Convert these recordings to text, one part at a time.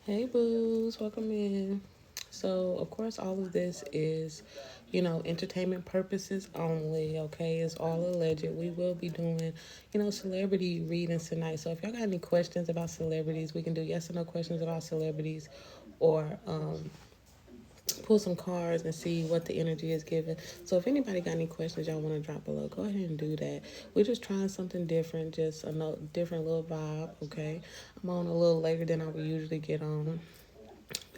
Hey boos, welcome in. So, of course, all of this is, entertainment purposes only, okay? It's all alleged. We will be doing, celebrity readings tonight. So, if y'all got any questions about celebrities, we can do yes or no questions about celebrities or pull some cards and see what the energy is giving. So, if anybody got any questions y'all want to drop below, go ahead and do that. We're just trying something different, just a different little vibe, okay? I'm on a little later than I would usually get on.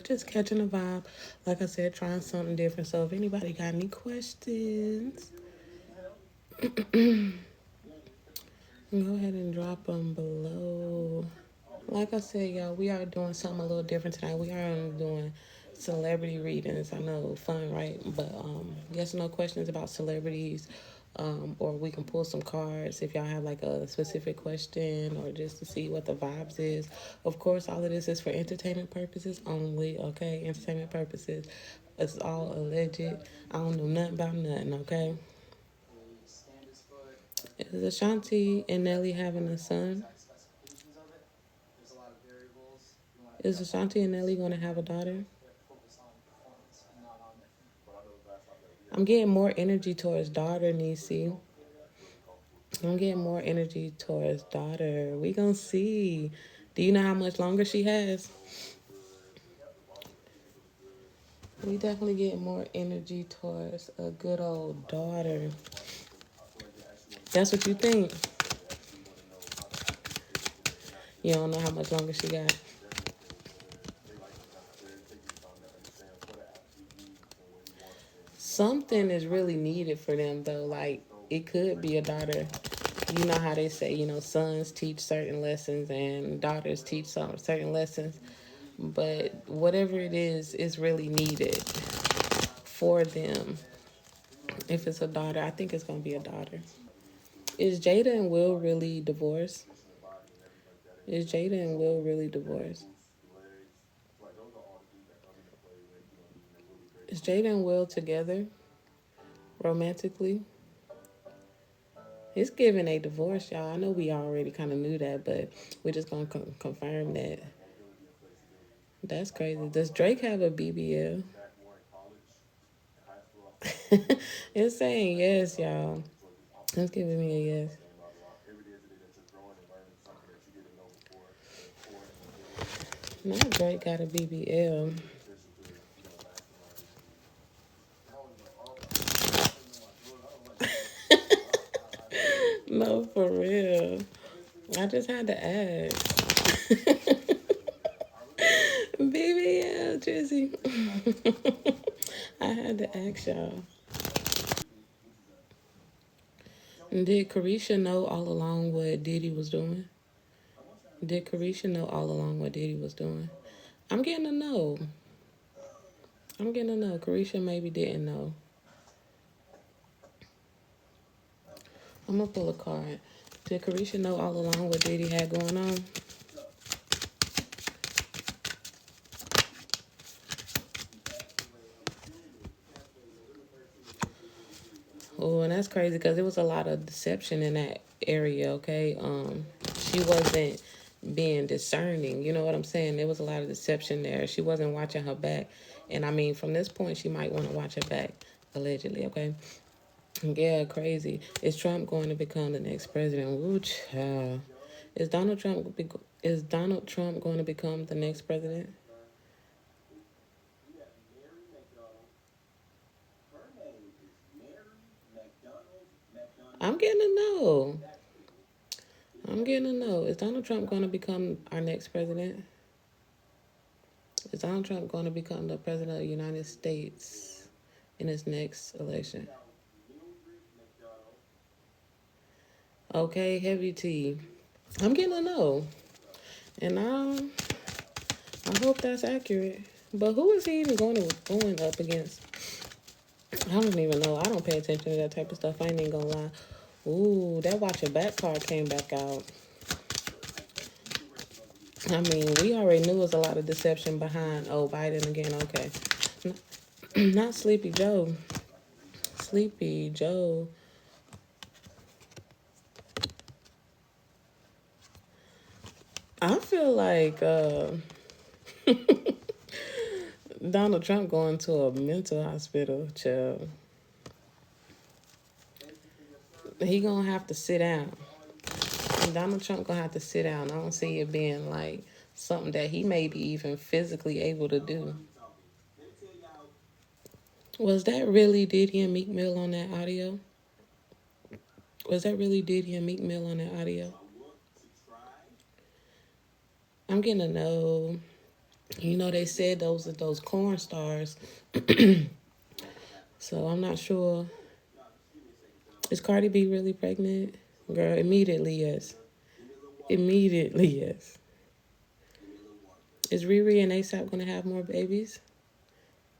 Just catching a vibe. Like I said, trying something different. So if anybody got any questions, go ahead and drop them below. Like I said, y'all, we are doing something a little different tonight. We are doing celebrity readings. I know, fun, right? But yes or no questions about celebrities. Or we can pull some cards if y'all have like a specific question or just to see what the vibes is. Of course, all of this is for entertainment purposes only, okay? Entertainment purposes. It's all alleged. I don't know nothing about nothing, okay? Is Ashanti and Nelly having a son? Is Ashanti and Nelly going to have a daughter? I'm getting more energy towards daughter, Nisi. I'm getting more energy towards daughter. We gonna see. Do you know how much longer she has? We definitely get more energy towards a good old daughter. That's what you think. You don't know how much longer she got. Something is really needed for them though. Like it could be a daughter. You know how they say, sons teach certain lessons and daughters teach some certain lessons. But whatever it is really needed for them. If it's a daughter, I think it's gonna be a daughter. Is Jada and Will really divorced? Is Jada and Will really divorced? Is Jada and Will together romantically? It's giving a divorce, y'all. I know we already kind of knew that, but we're just gonna confirm that. That's crazy. Does Drake have a BBL? It's saying yes, y'all. It's giving me a yes. Not Drake got a BBL. No, for real. I just had to ask. BBL, Drizzy. I had to ask y'all. Did Carisha know all along what Diddy was doing? Did Carisha know all along what Diddy was doing? I'm getting to know. I'm getting to know. Carisha maybe didn't know. I'm gonna pull a card. Did Carisha know all along what Diddy had going on? Oh, and that's crazy because there was a lot of deception in that area. Okay, she wasn't being discerning. You know what I'm saying? There was a lot of deception there. She wasn't watching her back, and I mean, from this point, she might want to watch her back. Allegedly, okay. Yeah, crazy. Is Trump going to become the next president? Ooh, child. Is Donald Trump is Donald Trump going to become the next president? I'm getting to know. I'm getting to know. Is Donald Trump going to become our next president? Is Donald Trump going to become the president of the United States in his next election? Okay, heavy T. I'm getting to know. And I hope that's accurate. But who is he even going up against? I don't even know. I don't pay attention to that type of stuff. I ain't even gonna lie. Ooh, that watch your back card came back out. I mean, we already knew there was a lot of deception behind Biden again. Okay. Not Sleepy Joe. Sleepy Joe. I feel like Donald Trump going to a mental hospital, child. He gonna have to sit down. Donald Trump gonna have to sit down. I don't see it being like something that he may be even physically able to do. Was that really Diddy and Meek Mill on that audio? Was that really Diddy and Meek Mill on that audio? I'm getting to know. You know, they said those are those corn stars. So I'm not sure. Is Cardi B really pregnant? Girl, immediately yes. Immediately yes. Is Riri and ASAP gonna have more babies?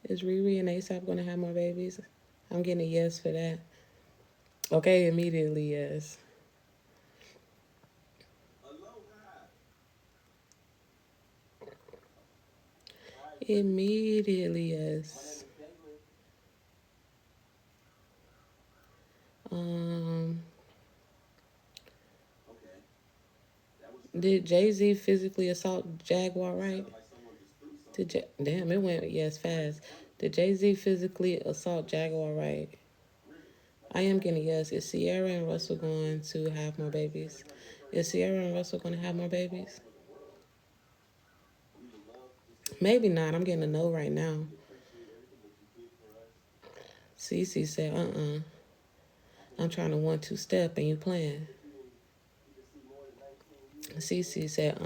Is Riri and ASAP gonna have more babies? I'm getting a yes for that. Okay, immediately yes. Immediately yes. Um, did Jay-Z physically assault Jaguar right? Damn, it went yes fast. Did Jay-Z physically assault Jaguar right? I am getting a yes. Is Sierra and Russell going to have more babies? Is Sierra and Russell going to have more babies? Maybe not. I'm getting a no right now. Cece said, I'm trying to 1-2 step and you playing. Cece said,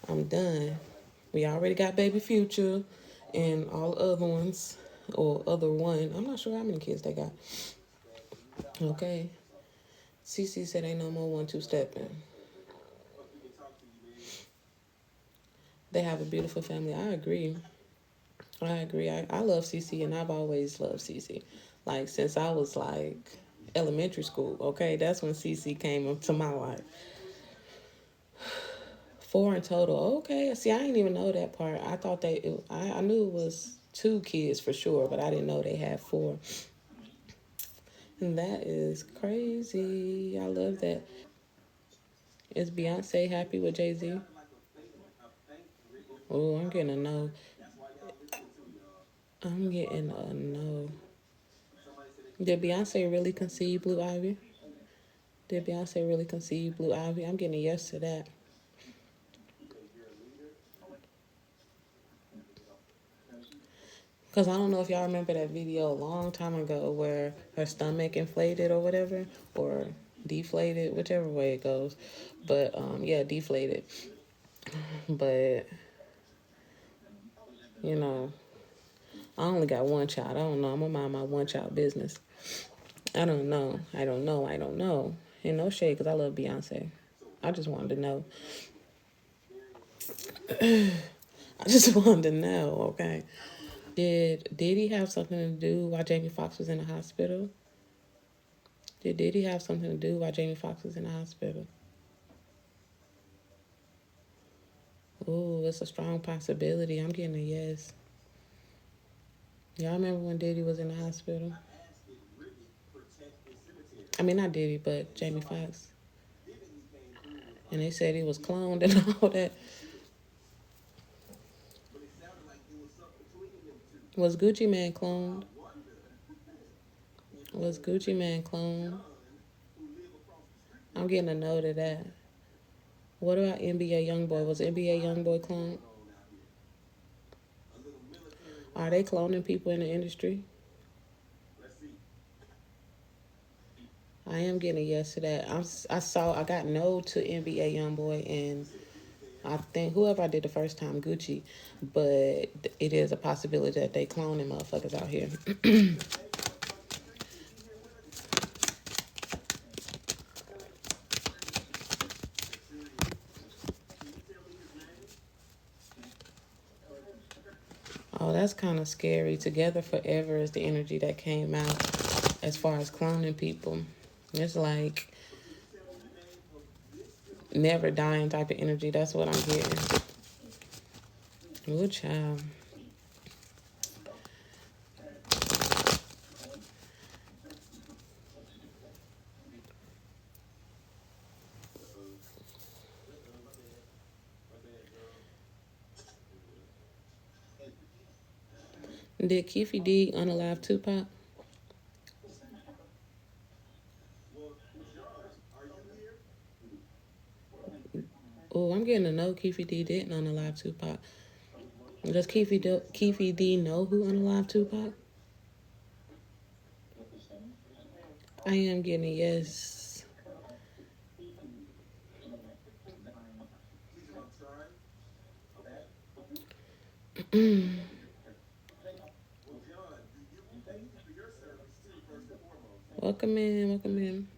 I'm done. We already got baby Future and all the other ones. Or other one. I'm not sure how many kids they got. Okay. Cece said ain't no more 1-2 stepping. They have a beautiful family. I agree. I love Cece and I've always loved Cece. Like since I was like elementary school, okay? That's when Cece came into my life. 4 in total. Okay. See, I didn't even know that part. I thought I knew it was 2 kids for sure, but I didn't know they had 4. And that is crazy. I love that. Is Beyonce happy with Jay-Z? Oh, I'm getting a no. I'm getting a no. Did Beyonce really conceive Blue Ivy? Did Beyonce really conceive Blue Ivy? I'm getting a yes to that. Because I don't know if y'all remember that video a long time ago where her stomach inflated or whatever, or deflated, whichever way it goes. But, yeah, deflated. But, you know, I only got one child. I don't know. I'm going to mind my one child business. I don't know. I don't know. I don't know. And no shade because I love Beyonce. I just wanted to know. I just wanted to know, okay? Did he have something to do while Jamie Foxx was in the hospital? Did he have something to do while Jamie Foxx was in the hospital? Ooh, it's a strong possibility. I'm getting a yes. Y'all remember when Diddy was in the hospital? I mean, not Diddy, but Jamie Foxx. And they said he was cloned and all that. Was Gucci Man cloned? Was Gucci Man cloned? I'm getting a note of that. What about NBA Youngboy? Was NBA Youngboy cloned? Are they cloning people in the industry? I am getting a yes to that. I got no to NBA Youngboy and I think whoever I did the first time, Gucci, but it is a possibility that they cloning motherfuckers out here. Oh, that's kind of scary. Together Forever is the energy that came out as far as cloning people. It's like never dying type of energy. That's what I'm getting. Ooh, child. Did Keefe D unalive Tupac? Oh, I'm getting to know Keefe D didn't unalive Tupac. Does Keefe D know who unalive Tupac? I am getting a yes. Welcome in, welcome in.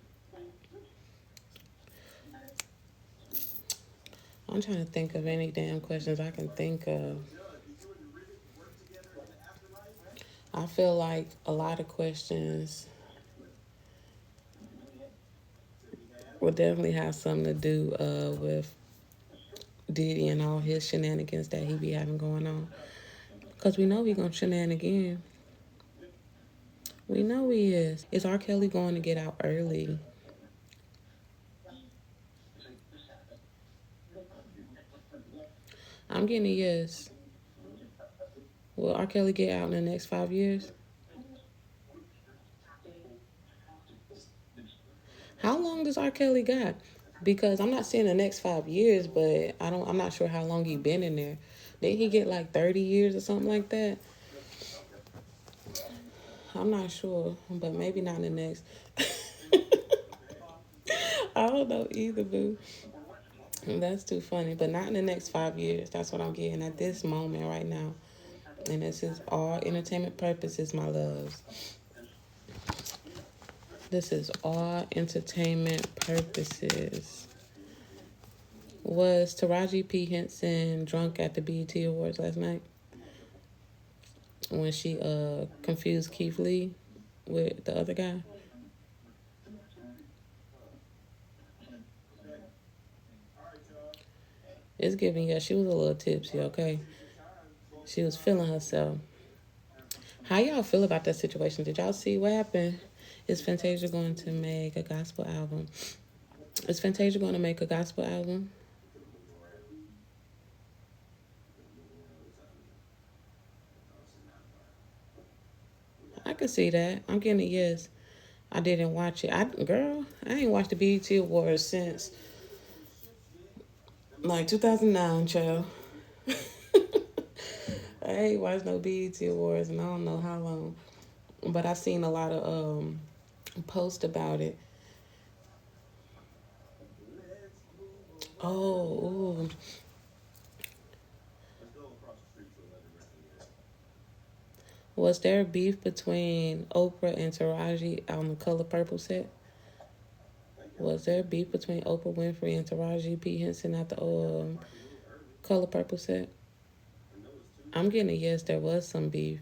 I'm trying to think of any damn questions I can think of. I feel like a lot of questions will definitely have something to do with Diddy and all his shenanigans that he be having going on. Because we know he gonna shenanigan. We know he is. Is R. Kelly going to get out early? I'm getting a yes. Will R. Kelly get out in the next 5 years? How long does R. Kelly got? Because I'm not saying the next 5 years, but I'm not sure how long he been in there. Did he get like 30 years or something like that? I'm not sure, but maybe not in the next. I don't know either, boo. That's too funny, but not in the next 5 years. That's what I'm getting at this moment right now. And this is all entertainment purposes, my loves. This is all entertainment purposes. Was Taraji P. Henson drunk at the BET Awards last night when she confused Keith Lee with the other guy? It's giving, yeah, she was a little tipsy, okay? She was feeling herself. How y'all feel about that situation? Did y'all see what happened? Is Fantasia going to make a gospel album? Is Fantasia going to make a gospel album? I can see that. I'm getting a yes. I didn't watch it. I ain't watched the BET Awards since like 2009, child. I ain't watched no BET Awards and I don't know how long. But I seen a lot of posts about it. Oh, ooh. Was there beef between Oprah and Taraji on the Color Purple set? Was there beef between Oprah Winfrey and Taraji P. Henson at the Color Purple set? I'm getting a yes, there was some beef.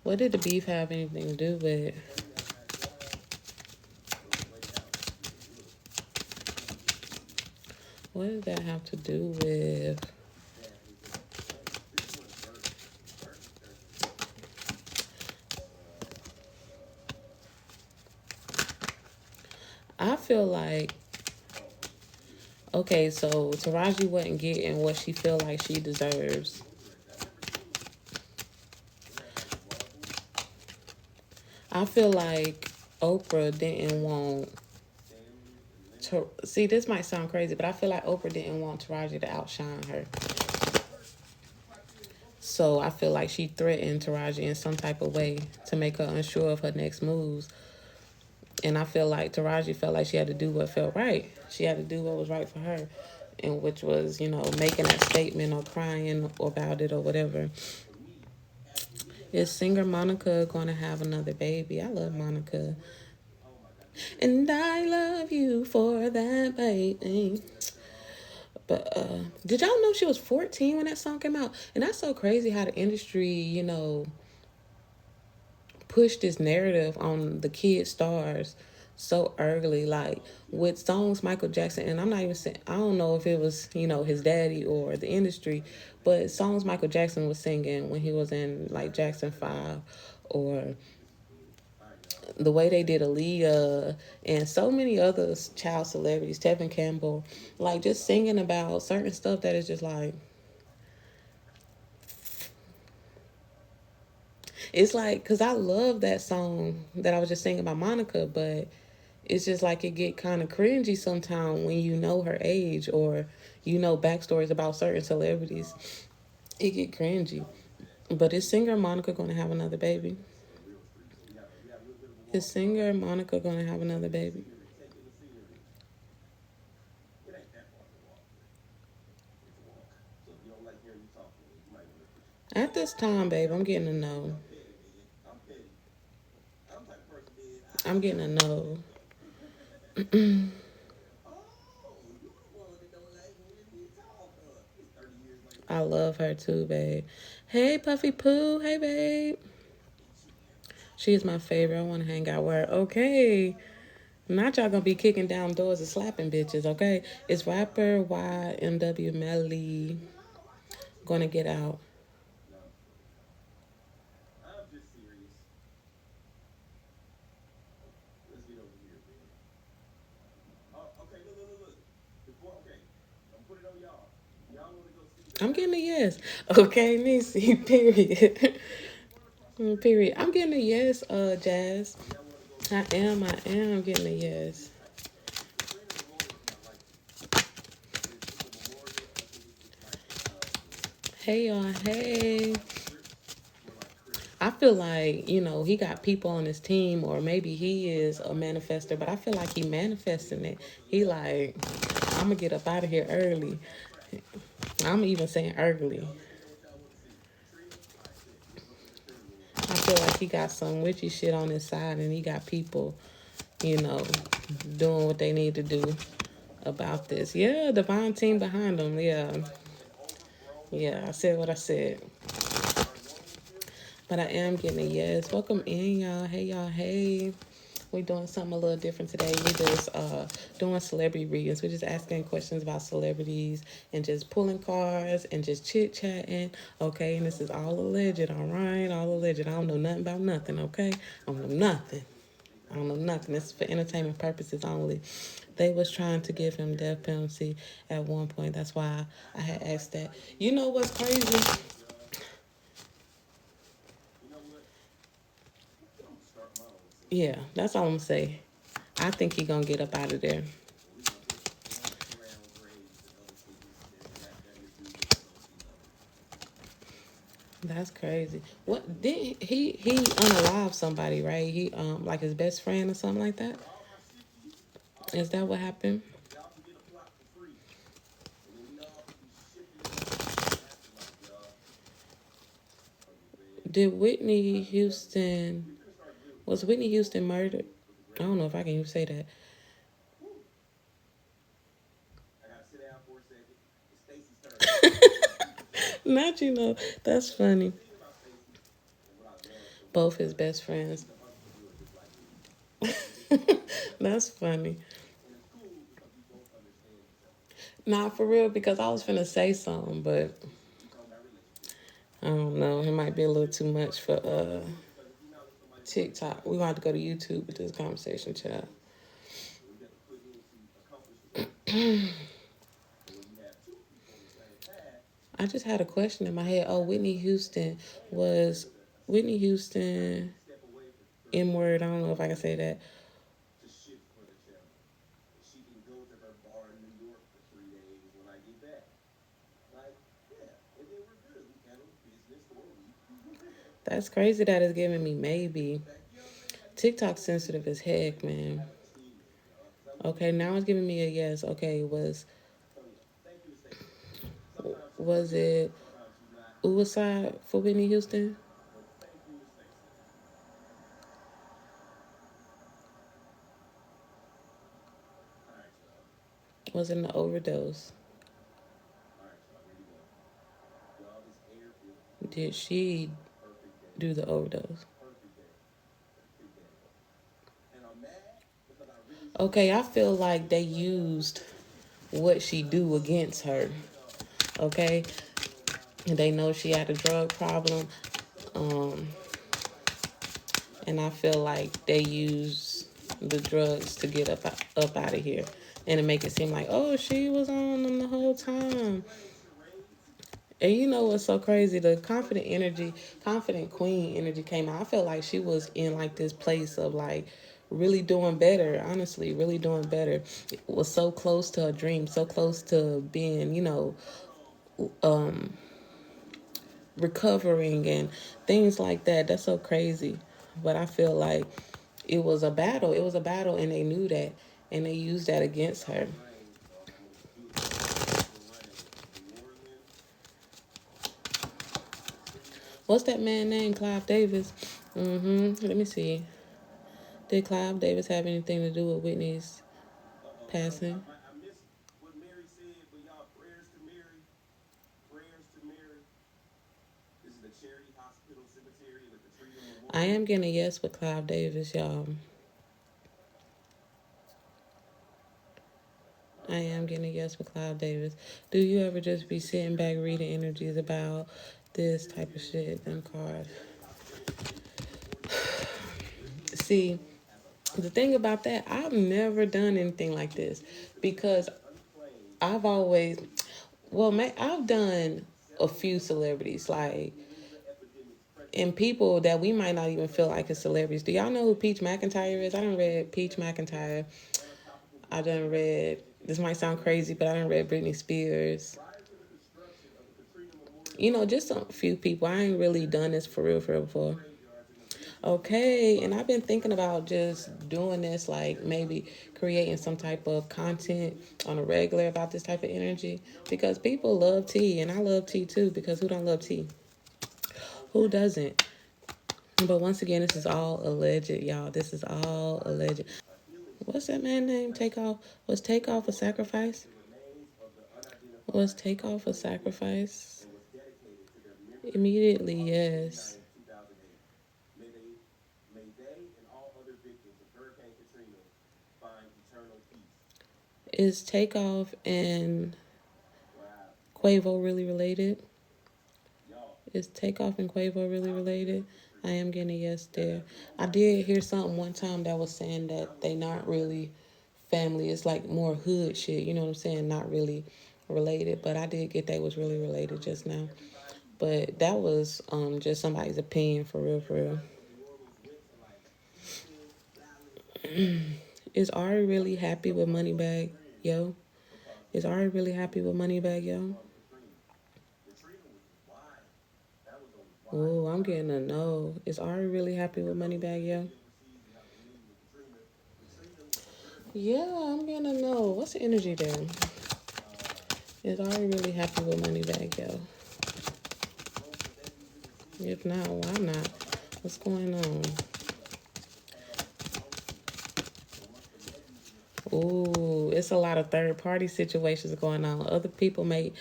What did the beef have anything to do with? What did that have to do with? I feel like, okay, so Taraji wasn't getting what she feel like she deserves. I feel like Oprah didn't want to see. This might sound crazy, but I feel like Oprah didn't want Taraji to outshine her. So I feel like she threatened Taraji in some type of way to make her unsure of her next moves. And I feel like Taraji felt like she had to do what felt right. She had to do what was right for her, and which was, making that statement or crying about it or whatever. Is singer Monica going to have another baby? I love Monica. And I love you for that, baby. But did y'all know she was 14 when that song came out? And that's so crazy how the industry, push this narrative on the kid stars so early, like with songs Michael Jackson. And I'm not even saying, I don't know if it was, his daddy or the industry, but songs Michael Jackson was singing when he was in like Jackson 5, or the way they did Aaliyah and so many other child celebrities, Tevin Campbell, like just singing about certain stuff that is just like, It's like, because I love that song that I was just singing about Monica, but it's just like it get kind of cringy sometimes when you know her age or you know backstories about certain celebrities. It get cringy. But is singer Monica gonna have another baby? Is singer Monica gonna have another baby? At this time, babe, I'm getting a no. I'm getting a no. I love her too, babe. Hey, Puffy Poo. Hey, babe. She is my favorite. I want to hang out with her. Okay. Not y'all gonna be kicking down doors and slapping bitches, okay? Is rapper YMW Melly gonna get out? I'm getting a yes. Okay, Nisi. Period. Period. I'm getting a yes, Jazz. I am getting a yes. Hey y'all, hey. I feel like, he got people on his team, or maybe he is a manifester, but I feel like he manifesting it. He like, I'm gonna get up out of here early. I'm even saying early. I feel like he got some witchy shit on his side and he got people, you know, doing what they need to do about this. Yeah, divine team behind him. Yeah. Yeah, I said what I said. But I am getting a yes. Welcome in, y'all. Hey, y'all. Hey. We doing something a little different today. We just doing celebrity readings. We're just asking questions about celebrities and just pulling cards and just chit chatting. Okay, and this is all alleged. All right, all alleged. I don't know nothing about nothing. Okay, I don't know nothing. I don't know nothing. This is for entertainment purposes only. They was trying to give him death penalty at one point. That's why I had asked that. You know what's crazy? Yeah, that's all I'm gonna say. I think he gonna get up out of there. That's crazy. What did he unalive somebody, right? He like his best friend or something like that? Is that what happened? Did Whitney Houston was Whitney Houston murdered? I don't know if I can even say that. Not that's funny. Both his best friends. That's funny. Not for real because I was finna say something, but I don't know. It might be a little too much for TikTok. We want to go to YouTube with this conversation, child. I just had a question in my head. Oh, was Whitney Houston N word. I don't know if I can say that. That's crazy that it's giving me maybe. TikTok sensitive as heck, man. Okay, now it's giving me a yes. Okay, was it suicide for Whitney Houston? Was it an overdose? Did she do the overdose? Okay, I feel like they used what she do against her. Okay, they know she had a drug problem, um, and I feel like they use the drugs to get up out of here, and to make it seem like, oh, she was on them the whole time. And you know what's so crazy? The confident energy, confident queen energy came out. I felt like she was in like this place of like really doing better, honestly, really doing better. It was so close to a dream, so close to being, recovering and things like that. That's so crazy. But I feel like it was a battle. It was a battle, and they knew that, and they used that against her. What's that man name? Clive Davis. Let me see. Did Clive Davis have anything to do with Whitney's passing? I am getting a yes with Clive Davis, y'all. I am getting a yes with Clive Davis. Do you ever just be sitting back reading energies about this type of shit? Them cards. See, the thing about that, I've never done anything like this because I've always, I've done a few celebrities, like, and people that we might not even feel like is celebrities. Do y'all know who Peach McIntyre is? I done read Peach McIntyre. I done read, this might sound crazy, but I done read Britney Spears. Just a few people. I ain't really done this for real before. Okay, and I've been thinking about just doing this, like maybe creating some type of content on a regular about this type of energy because people love tea, and I love tea too because who don't love tea? Who doesn't? But once again, this is all alleged, y'all. This is all alleged. What's that man name? Takeoff? Was Takeoff a sacrifice? Was Takeoff a sacrifice? Immediately, yes. Is Takeoff and Quavo really related? Is Takeoff and Quavo really related? I am getting a yes there. I did hear something one time that was saying that they not really family. It's like more hood shit. You know what I'm saying? Not really related. But I did get they was really related just now. But that was just somebody's opinion for real, for real. Is Ari really happy with Moneybag, yo? Is Ari really happy with Moneybag, yo? Oh, I'm getting a no. Is Ari really happy with Moneybag, yo? Yeah, I'm getting a no. What's the energy there? Is Ari really happy with Moneybag, yo? If not, why not? What's going on? Ooh, it's a lot of third party situations going on. Other people may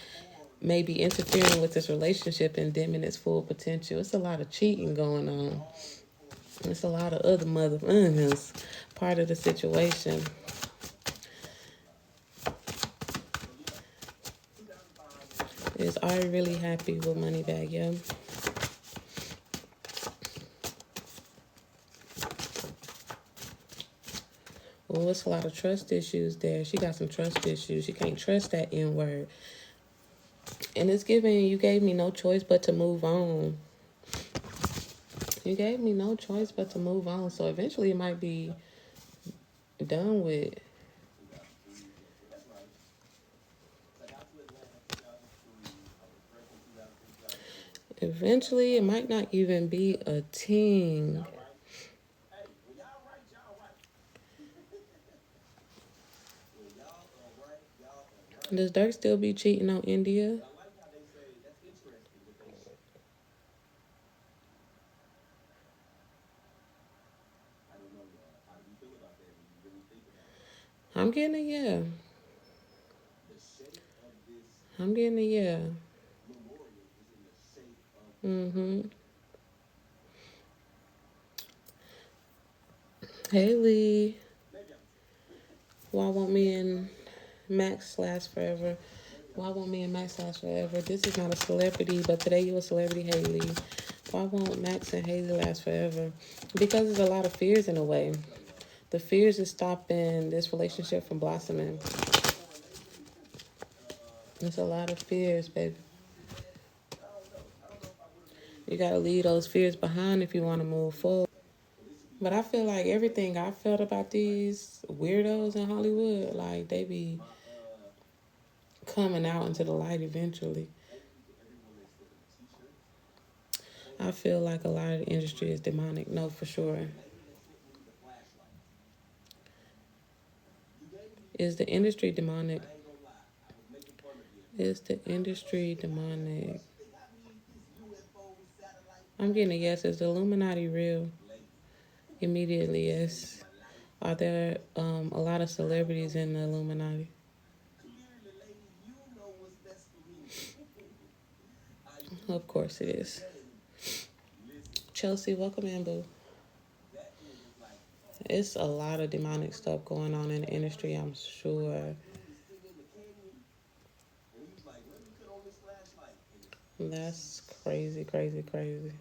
be interfering with this relationship and dimming its full potential. It's a lot of cheating going on. It's a lot of other motherfuckers part of the situation. Is Ari really happy with Moneybag, yo? Oh, it's a lot of trust issues there. She got some trust issues. She can't trust that N word. And it's giving, you gave me no choice but to move on. You gave me no choice but to move on. So eventually it might be done with. Eventually it might not even be a ting. Does Dirk still be cheating on India? I'm getting a yeah. I'm getting a yeah. Mm-hmm. Haley. Why won't me and Max last forever? Why won't me and Max last forever? This is not a celebrity, but today you're a celebrity, Haley. Why won't Max and Haley last forever? Because there's a lot of fears in a way. The fears is stopping this relationship from blossoming. There's a lot of fears, baby. You gotta leave those fears behind if you want to move forward. But I feel like everything I felt about these weirdos in Hollywood, like they be coming out into the light eventually. I feel like a lot of the industry is demonic. No, for sure. Is the industry demonic? Is the industry demonic? I'm getting a yes. Is the Illuminati real? Immediately, yes. Are there a lot of celebrities in the Illuminati? Of course it is. Chelsea, welcome in, boo. It's a lot of demonic stuff going on in the industry, I'm sure. That's crazy, crazy, crazy.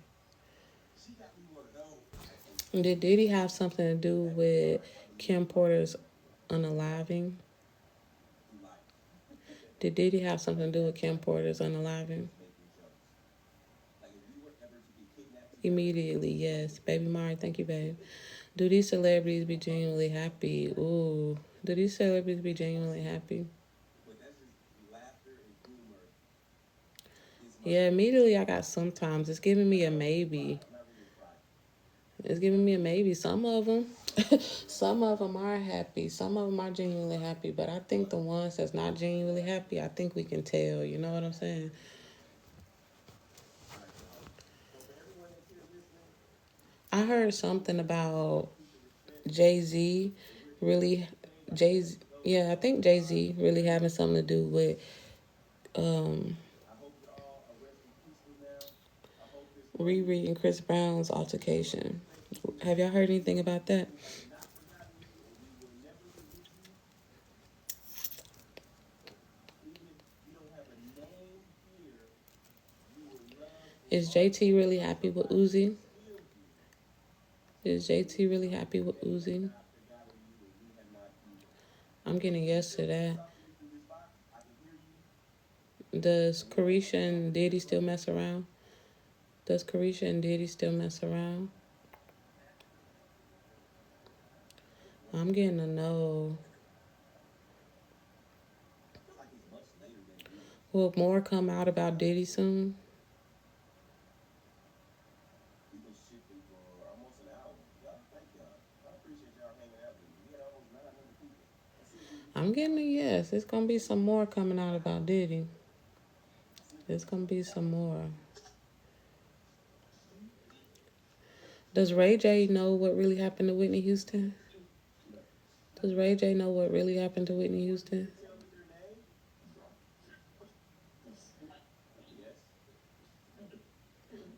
Did Diddy have something to do with Kim Porter's unaliving? Did Diddy have something to do with Kim Porter's unaliving? Immediately, yes. Baby Mari, thank you, babe. Do these celebrities be genuinely happy? Ooh. Do these celebrities be genuinely happy? Yeah, immediately I got sometimes. It's giving me a maybe. It's giving me a maybe. Some of them, some of them are happy. Some of them are genuinely happy. But I think the ones that's not genuinely happy, I think we can tell. You know what I'm saying? I heard something about Jay Z really, Jay Z. Yeah, I think Jay Z really having something to do with um, Riri and Chris Brown's altercation. Have y'all heard anything about that? Is JT really happy with Uzi? Is JT really happy with Uzi? I'm getting a yes to that. Does Carisha and Diddy still mess around? Does Carisha and Diddy still mess around? I'm getting a no. Will more come out about Diddy soon? I'm getting a yes. It's gonna be some more coming out about Diddy. There's gonna be some more. Does Ray J know what really happened to Whitney Houston? Does Ray J know what really happened to Whitney Houston?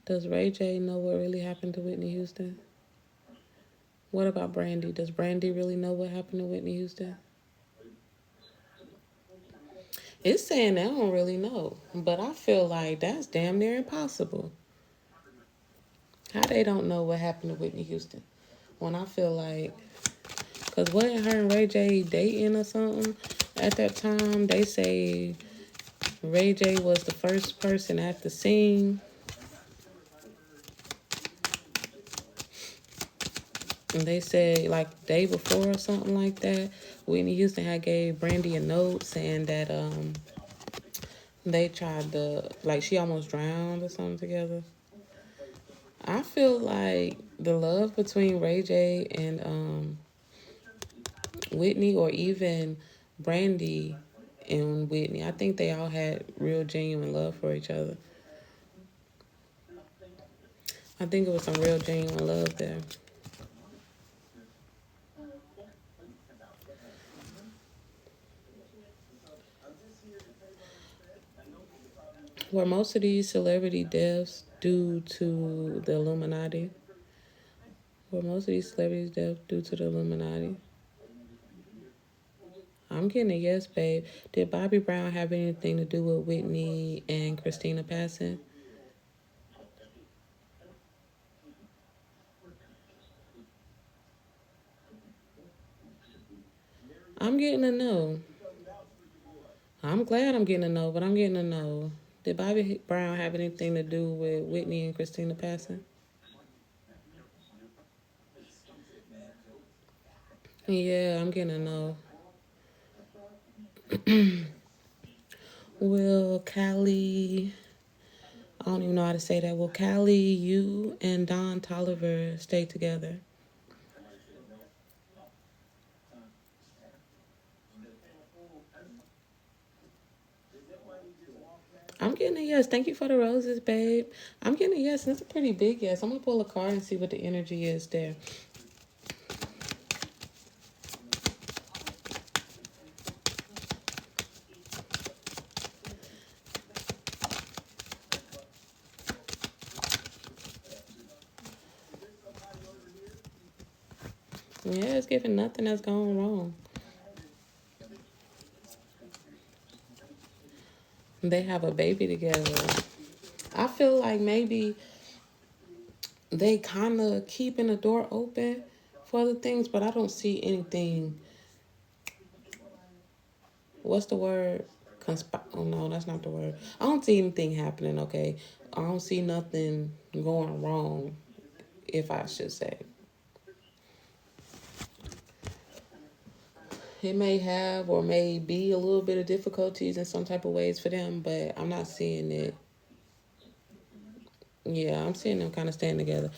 Does Ray J know what really happened to Whitney Houston? What about Brandy? Does Brandy really know what happened to Whitney Houston? It's saying they don't really know, but I feel like that's damn near impossible. How they don't know what happened to Whitney Houston? When I feel like, cause wasn't her and Ray J dating or something at that time? They say Ray J was the first person at the scene, and they said like day before or something like that, Whitney Houston had gave Brandy a note saying that they tried to, like, she almost drowned or something together. I feel like the love between Ray J and Whitney, or even Brandy and Whitney, I think they all had real genuine love for each other. I think it was some real genuine love there. Were most of these celebrity deaths due to the Illuminati? Were most of these celebrities deaths due to the Illuminati? I'm getting a yes, babe. Did Bobby Brown have anything to do with Whitney and Christina passing? I'm getting a no. I'm glad I'm getting a no, but I'm getting a no. Did Bobby Brown have anything to do with Whitney and Christina passing? Yeah, I'm getting a no. Will Callie, I don't even know how to say that. Will Callie, you, and Don Tolliver stay together? I'm getting a yes. Thank you for the roses, babe. I'm getting a yes, and it's a pretty big yes. I'm gonna pull a card and see what the energy is there. Yeah, it's giving nothing that's going wrong. They have a baby together. I feel like maybe they kind of keeping the door open for other things, but I don't see anything. What's the word? Oh no, that's not the word. I don't see anything happening. Okay, I don't see nothing going wrong, if I should say. It may have or may be a little bit of difficulties in some type of ways for them, but I'm not seeing it. Yeah, I'm seeing them kind of staying together.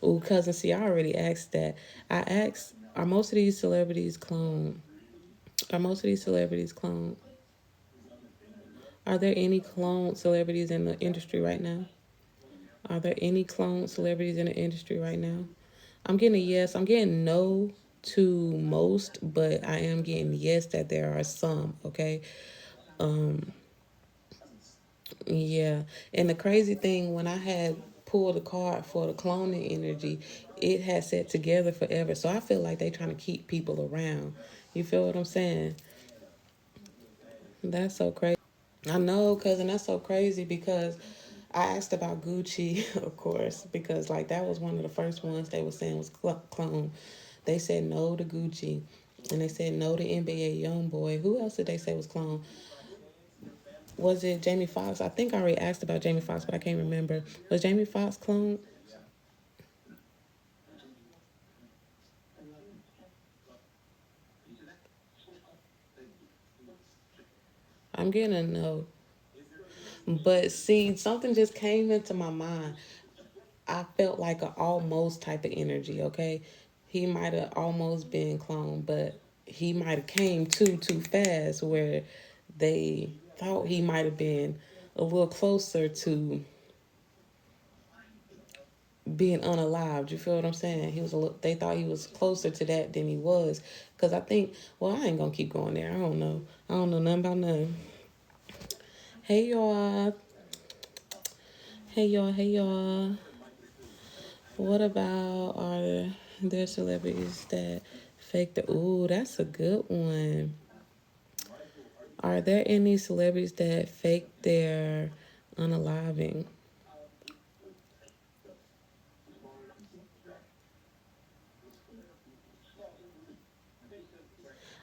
Oh, cousin, see, I already asked that. I asked, are most of these celebrities cloned? Are most of these celebrities cloned? Are there any cloned celebrities in the industry right now? Are there any cloned celebrities in the industry right now? I'm getting a yes. I'm getting no to most, but I am getting yes that there are some, okay? Um, yeah. And the crazy thing, when I had pulled a card for the cloning energy, it had set together forever. So I feel like they trying to keep people around. You feel what I'm saying? That's so crazy. I know, cousin, that's so crazy because I asked about Gucci, of course, because like that was one of the first ones they were saying was clone. They said no to Gucci, and they said no to NBA YoungBoy. Who else did they say was clone? Was it Jamie Foxx? I think I already asked about Jamie Foxx, but I can't remember. Was Jamie Foxx clone? I'm getting a no. But see, something just came into my mind. I felt like a almost type of energy, okay? He might have almost been cloned, but he might have came too fast where they thought he might have been a little closer to being unalived. You feel what I'm saying? He was a little, they thought he was closer to that than he was. Cause I think, well, I ain't gonna keep going there. I don't know. I don't know nothing about nothing. Hey y'all. Hey y'all. Hey y'all. What about are there celebrities that fake the? Ooh, that's a good one. Are there any celebrities that fake their unaliving?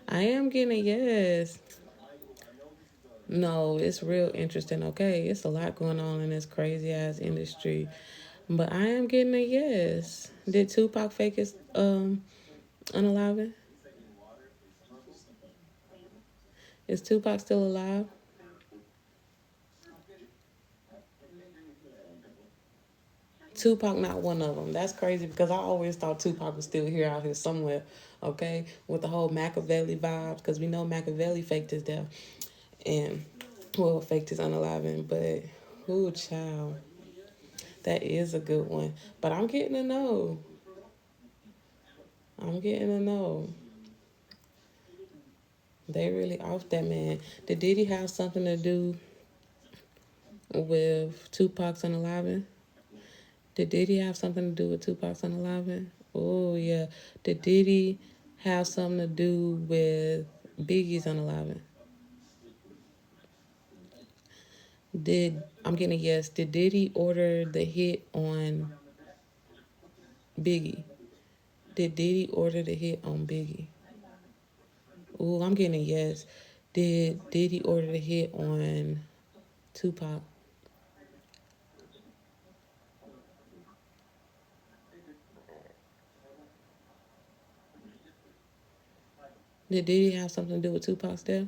I am getting a yes. No, it's real interesting. Okay, it's a lot going on in this crazy ass industry, but I am getting a yes. Did Tupac fake his unaliving? Is Tupac still alive? Tupac not one of them. That's crazy because I always thought Tupac was still here out here somewhere. Okay, with the whole Machiavelli vibes, because we know Machiavelli faked his death and well faked his unaliving. But ooh, child, that is a good one. But I'm getting a no. I'm getting a no. They really off that man. Did Diddy have something to do with Tupac's unaliving? Did Diddy have something to do with Tupac's unaliving? Oh yeah. Did Diddy have something to do with Biggie's unaliving? Did I'm getting a yes. Did Diddy order the hit on Biggie? Did Diddy order the hit on Biggie? Ooh, I'm getting a yes. Did he order the hit on Tupac? Did Diddy have something to do with Tupac's death?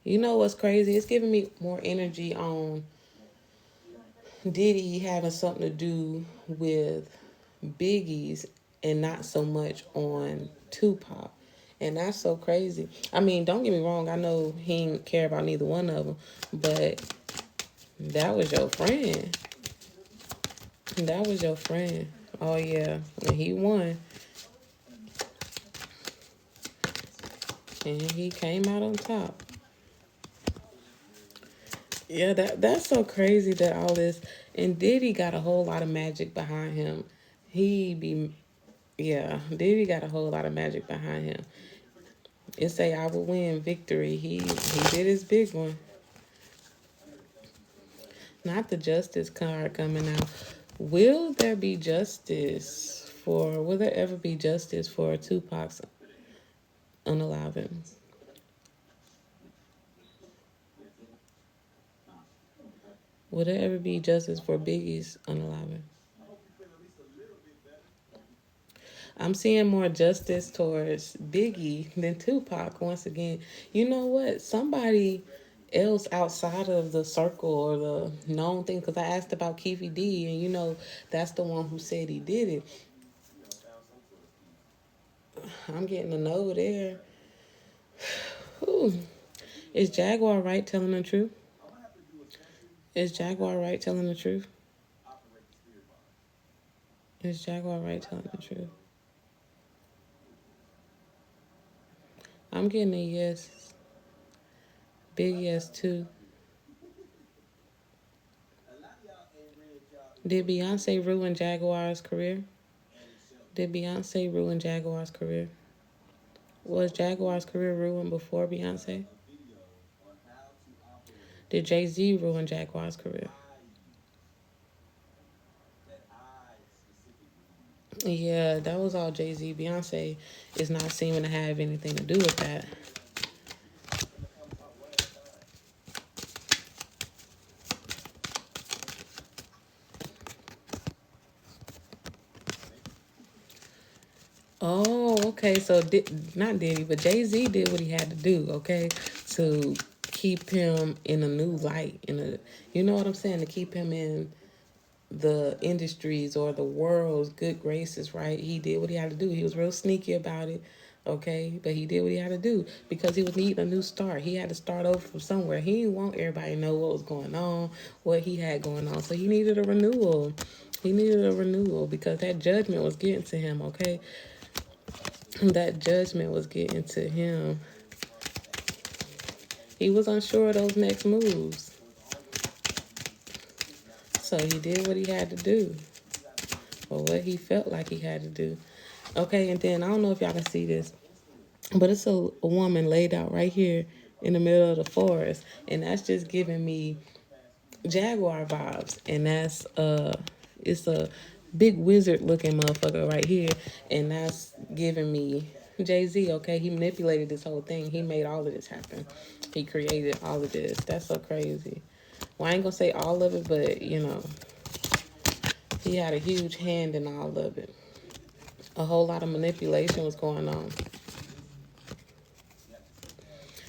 You know what's crazy? It's giving me more energy on Diddy having something to do with Biggie's and not so much on Tupac. And that's so crazy. I mean, don't get me wrong. I know he didn't care about neither one of them, but that was your friend. That was your friend. Oh yeah, and he won, and he came out on top. Yeah, that's so crazy that all this and Diddy got a whole lot of magic behind him. He be Yeah, Diddy got a whole lot of magic behind him. It say I will win victory. He did his big one. Not the justice card coming out. Will there ever be justice for Tupac's unaliving? Will there ever be justice for Biggie's unaliving? I'm seeing more justice towards Biggie than Tupac once again. You know what? Somebody else outside of the circle or the known thing, because I asked about Keefy D, and that's the one who said he did it. I'm getting a no there. Whew. Is Jaguar right telling the truth? Is Jaguar right telling the truth? Is Jaguar right telling the truth? I'm getting a yes. Big yes too. Did Beyonce ruin Jaguar's career? Did Beyonce ruin Jaguar's career? Was Jaguar's career ruined before Beyonce? Did Jay-Z ruin Jaguar's career? Yeah, that was all Jay-Z. Beyonce is not seeming to have anything to do with that. Oh, okay. So not Diddy, but Jay-Z did what he had to do, okay, to keep him in a new light, you know what I'm saying, to keep him in the industries or the world's good graces, right? He did what he had to do. He was real sneaky about it, okay? But he did what he had to do because he was needing a new start. He had to start over from somewhere. He didn't want everybody to know what was going on, what he had going on. So he needed a renewal. He needed a renewal because that judgment was getting to him, okay? That judgment was getting to him. He was unsure of those next moves. So he did what he had to do, or what he felt like he had to do. Okay, and then I don't know if y'all can see this, but it's a woman laid out right here in the middle of the forest, and that's just giving me Jaguar vibes. And it's a big wizard looking motherfucker right here, and that's giving me Jay-Z. Okay, he manipulated this whole thing. He made all of this happen. He created all of this. That's so crazy. Well, I ain't gonna say all of it, but he had a huge hand in all of it. A whole lot of manipulation was going on.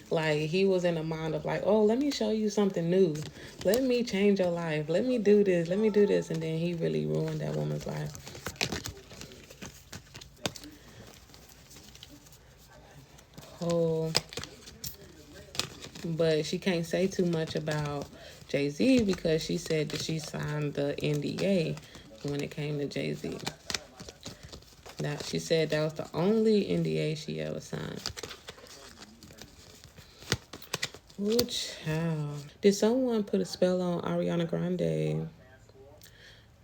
Like he was in a mind of like, oh, let me show you something new. Let me change your life. Let me do this. Let me do this. And then he really ruined that woman's life. Oh, but she can't say too much about Jay-Z because she said that she signed the NDA when it came to Jay-Z. Now, she said that was the only NDA she ever signed. Ooh, child. Did someone put a spell on Ariana Grande?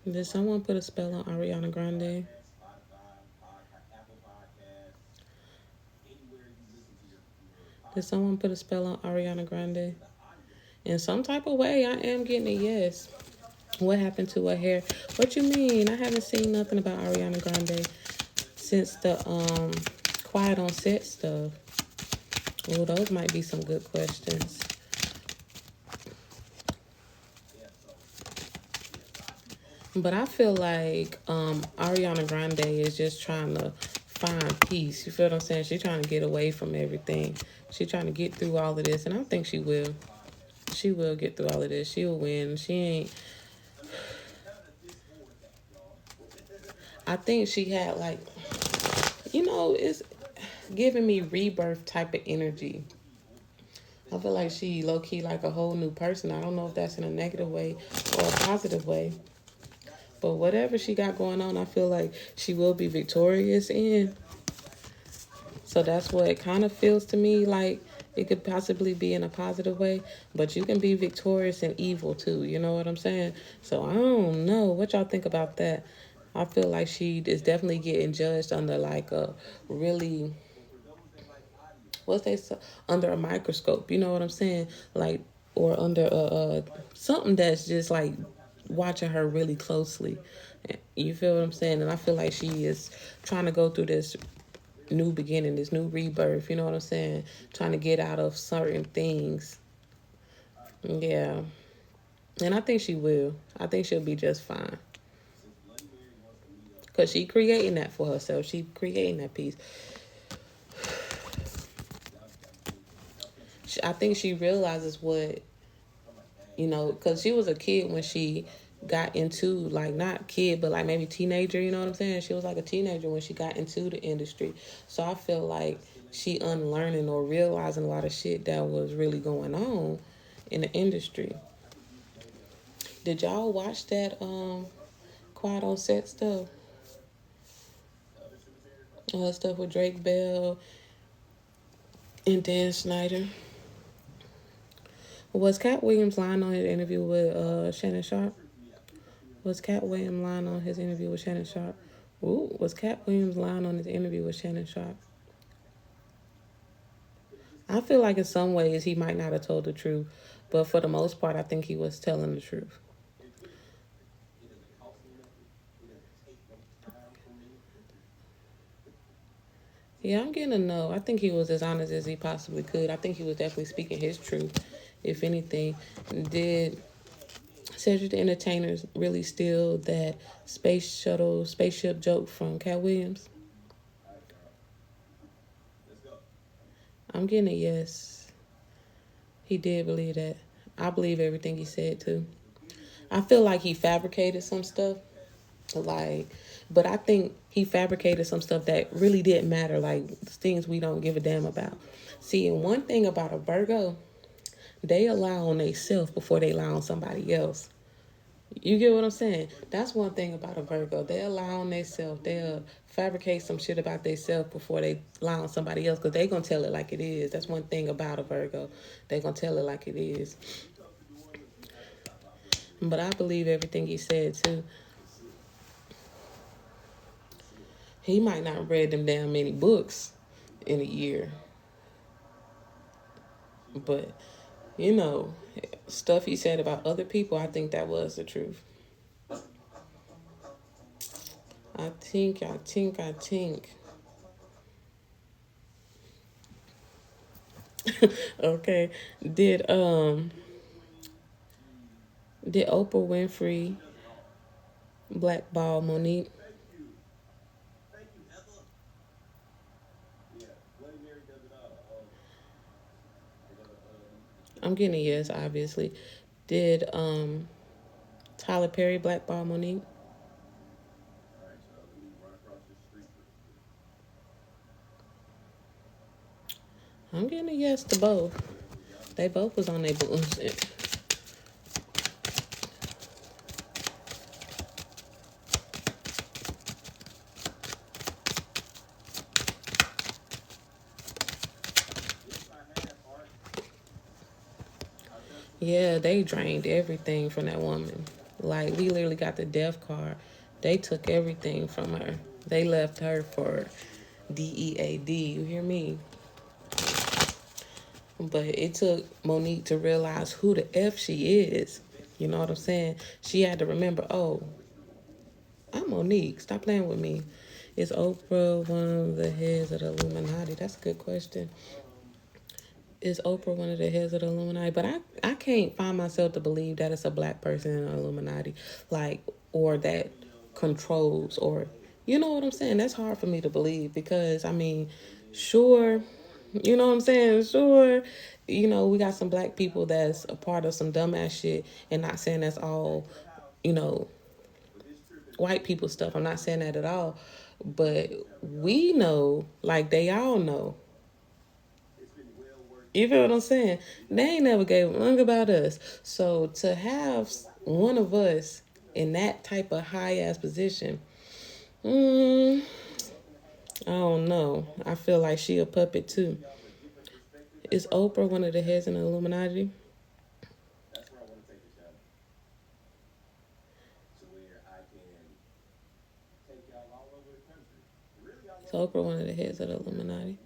Did someone put a spell on Ariana Grande? Did someone put a spell on Ariana Grande? In some type of way, I am getting a yes. What happened to her hair? What you mean? I haven't seen nothing about Ariana Grande since the Quiet on Set stuff. Oh, those might be some good questions. But I feel like Ariana Grande is just trying to find peace. You feel what I'm saying? She's trying to get away from everything. She's trying to get through all of this, and I think she will. She will get through all of this. She'll win. She ain't. I think she had like, it's giving me rebirth type of energy. I feel like she low key like a whole new person. I don't know if that's in a negative way or a positive way. But whatever she got going on, I feel like she will be victorious in. So that's what it kind of feels to me like it could possibly be in a positive way. But you can be victorious in evil too. You know what I'm saying? So I don't know. What y'all think about that? I feel like she is definitely getting judged under like a really under a microscope. You know what I'm saying? Like or under something that's just like watching her really closely. You feel what I'm saying? And I feel like she is trying to go through this new beginning, this new rebirth. You know what I'm saying? Trying to get out of certain things. Yeah. And I think she will. I think she'll be just fine. Because she creating that for herself. She creating that piece. I think she realizes what, because she was a kid when she got into, like, not kid, but like maybe teenager, you know what I'm saying? She was like a teenager when she got into the industry. So I feel like she unlearning or realizing a lot of shit that was really going on in the industry. Did y'all watch that Quiet on Set stuff? Stuff with Drake Bell and Dan Snyder. Was Cat Williams lying on his interview with Shannon Sharp? Was Cat Williams lying on his interview with Shannon Sharp? Ooh, was Cat Williams lying on his interview with Shannon Sharp? I feel like in some ways he might not have told the truth, but for the most part, I think he was telling the truth. Yeah, I'm getting a no. I think he was as honest as he possibly could. I think he was definitely speaking his truth, if anything. Did Cedric the Entertainer really steal that spaceship joke from Cat Williams? I'm getting a yes. He did believe that. I believe everything he said too. I feel like he fabricated some stuff, like, but I think he fabricated some stuff that really didn't matter, like things we don't give a damn about. See, and one thing about a Virgo, they allow on themselves before they allow on somebody else. You get what I'm saying? That's one thing about a Virgo. They allow on themselves. They'll fabricate some shit about themselves before they allow on somebody else because they going to tell it like it is. That's one thing about a Virgo. They going to tell it like it is. But I believe everything he said, too. He might not read them damn many books in a year. But, stuff he said about other people, I think that was the truth. I think. Okay. Did Oprah Winfrey blackball Monique? I'm getting a yes, obviously. Did Tyler Perry blackball Monique? I'm getting a yes to both. They both was on their bullshit. Yeah, they drained everything from that woman. Like, we literally got the death card. They took everything from her. They left her for DEAD. You hear me? But it took Monique to realize who the F she is. You know what I'm saying? She had to remember, oh, I'm Monique. Stop playing with me. Is Oprah one of the heads of the Illuminati? That's a good question. Is Oprah one of the heads of the Illuminati? But I can't find myself to believe that it's a black person in the Illuminati, like, or that controls, or, you know what I'm saying? That's hard for me to believe because, I mean, sure, you know what I'm saying? Sure, we got some black people that's a part of some dumbass shit, and not saying that's all, you know, white people stuff. I'm not saying that at all. But we know, like they all know. You feel what I'm saying? They ain't never gave a fuck about us. So to have one of us in that type of high ass position, I don't know. I feel like she a puppet too. Is Oprah one of the heads in the Illuminati? Is Oprah one of the heads of the Illuminati?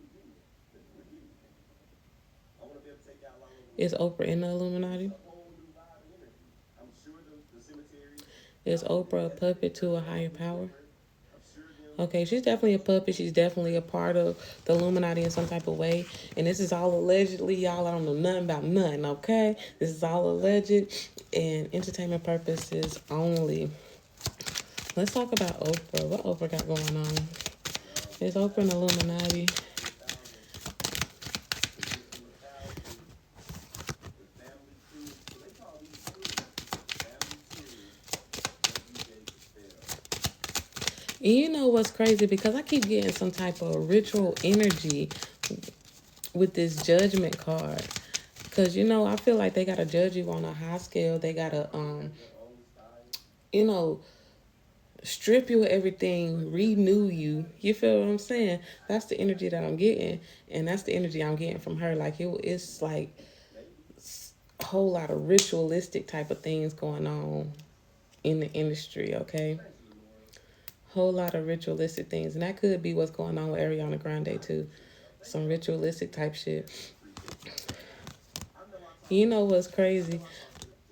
Is Oprah in the Illuminati? Is Oprah a puppet to a higher power? Okay, she's definitely a puppet. She's definitely a part of the Illuminati in some type of way. And this is all allegedly, y'all. I don't know nothing about nothing, okay? This is all alleged and entertainment purposes only. Let's talk about Oprah. What Oprah got going on? Is Oprah an Illuminati? And you know what's crazy? Because I keep getting some type of ritual energy with this judgment card. Because, I feel like they got to judge you on a high scale. They got to, you know, strip you of everything, renew you. You feel what I'm saying? That's the energy that I'm getting. And that's the energy I'm getting from her. Like, it's like a whole lot of ritualistic type of things going on in the industry, okay? Whole lot of ritualistic things. And that could be what's going on with Ariana Grande, too. Some ritualistic type shit. You know what's crazy?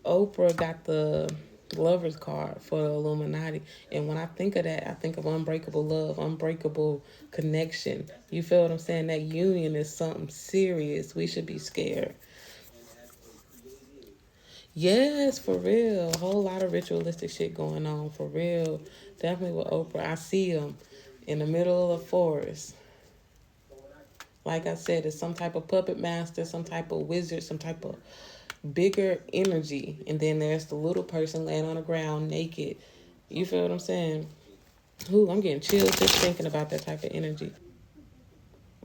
Oprah got the lover's card for the Illuminati. And when I think of that, I think of unbreakable love, unbreakable connection. You feel what I'm saying? That union is something serious. We should be scared. Yes, for real. A whole lot of ritualistic shit going on, for real. Definitely with Oprah. I see them in the middle of the forest. Like I said, it's some type of puppet master, some type of wizard, some type of bigger energy. And then there's the little person laying on the ground naked. You feel what I'm saying? Ooh, I'm getting chills just thinking about that type of energy.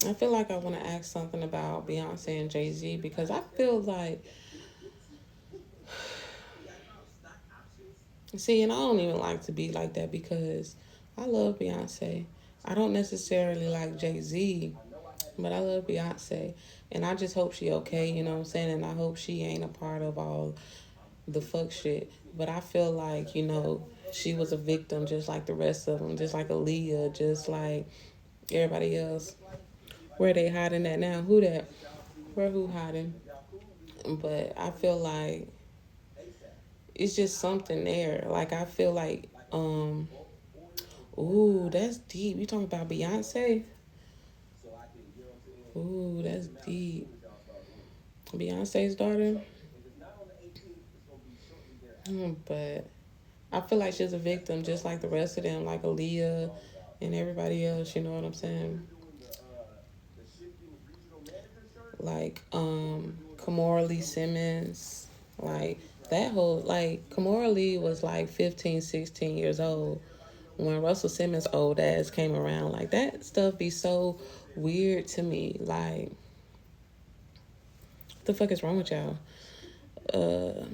I feel like I want to ask something about Beyonce and Jay-Z because I feel like, see, and I don't even like to be like that because I love Beyonce. I don't necessarily like Jay-Z, but I love Beyonce. And I just hope she okay, you know what I'm saying? And I hope she ain't a part of all the fuck shit. But I feel like, she was a victim just like the rest of them, just like Aaliyah, just like everybody else. Where they hiding at now? Who that? Where who hiding? But I feel like it's just something there. Like I feel like, ooh, that's deep. You talking about Beyonce? Ooh, that's deep. Beyonce's daughter? But I feel like she's a victim just like the rest of them, like Aaliyah and everybody else, you know what I'm saying? Like, Kamora Lee Simmons, like that whole, like, Kamora Lee was like 15, 16 years old when Russell Simmons' old ass came around. Like, that stuff be so weird to me. Like, what the fuck is wrong with y'all? Uh,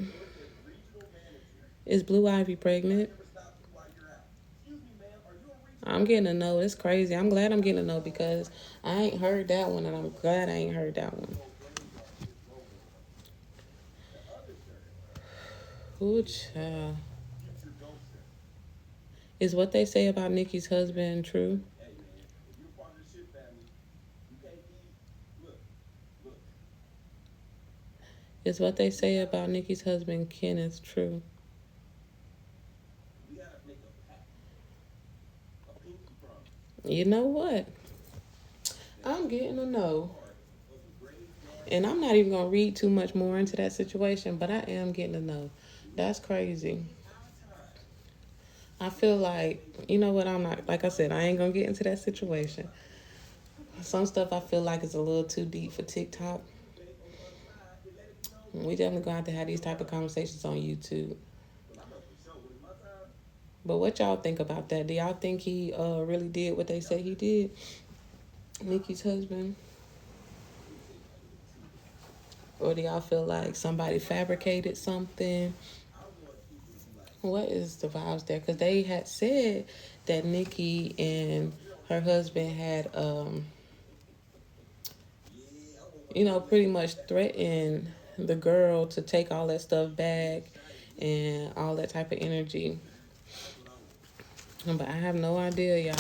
is Blue Ivy pregnant? I'm getting a no. It's crazy. I'm glad I'm getting a no because I ain't heard that one, and I'm glad I ain't heard that one. Ooh, child. Is what they say about Nikki's husband true? Is what they say about Nikki's husband Kenneth true? You know what? I'm getting a no. And I'm not even going to read too much more into that situation, but I am getting a no. That's crazy. I feel like, you know what, I'm not, like I said, I ain't going to get into that situation. Some stuff I feel like is a little too deep for TikTok. We definitely going to have to have these type of conversations on YouTube. But what y'all think about that? Do y'all think he really did what they said he did? Nikki's husband? Or do y'all feel like somebody fabricated something? What is the vibes there? Because they had said that Nikki and her husband had, pretty much threatened the girl to take all that stuff back and all that type of energy. But I have no idea, y'all.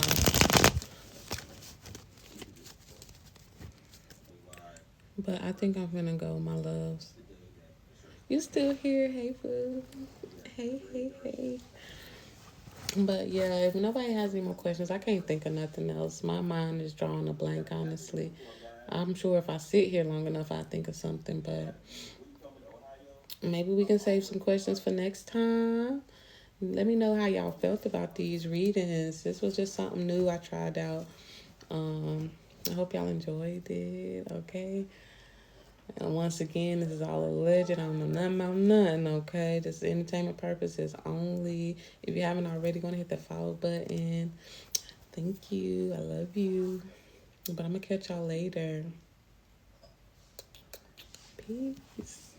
But I think I'm gonna go, my loves. You still here? Hey, boo. Hey, hey, hey. But yeah, if nobody has any more questions, I can't think of nothing else. My mind is drawing a blank, honestly. I'm sure if I sit here long enough, I'll think of something, but maybe we can save some questions for next time. Let me know how y'all felt about these readings. This was just something new I tried out. I hope y'all enjoyed it, okay? And once again, this is all alleged. I don't know nothing about nothing, okay? This is entertainment purposes only. If you haven't already, go and hit the follow button. Thank you. I love you. But I'm going to catch y'all later. Peace.